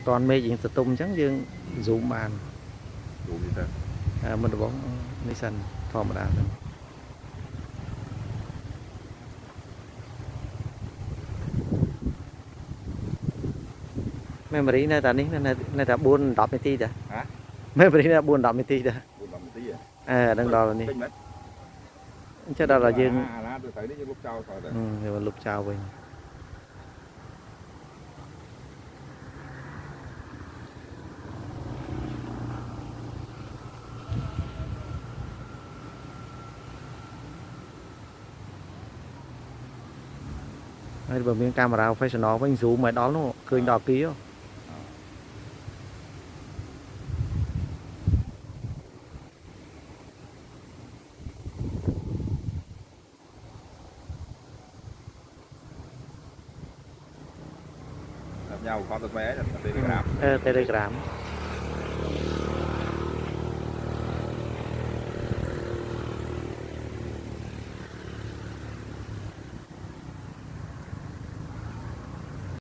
toàn mê gì tung chẳng dương zoom bàn Đủ như thế. mình được bóng Nissan form đà memory này ta ní này ta buôn đọc mấy tí đã Hả? memory này buôn đọc mấy tí đã Buồn lòng một tí à? đang đo là ní Kinh mấy? chứ đó là dương Là tôi thấy nó như lúc sau thôi rồi. rồi lục chào mình đây vừa miếng camera professional với anh zoom mày đó nó khơi đỏ ký không Gặp nhau có tật vé là telegram. telegram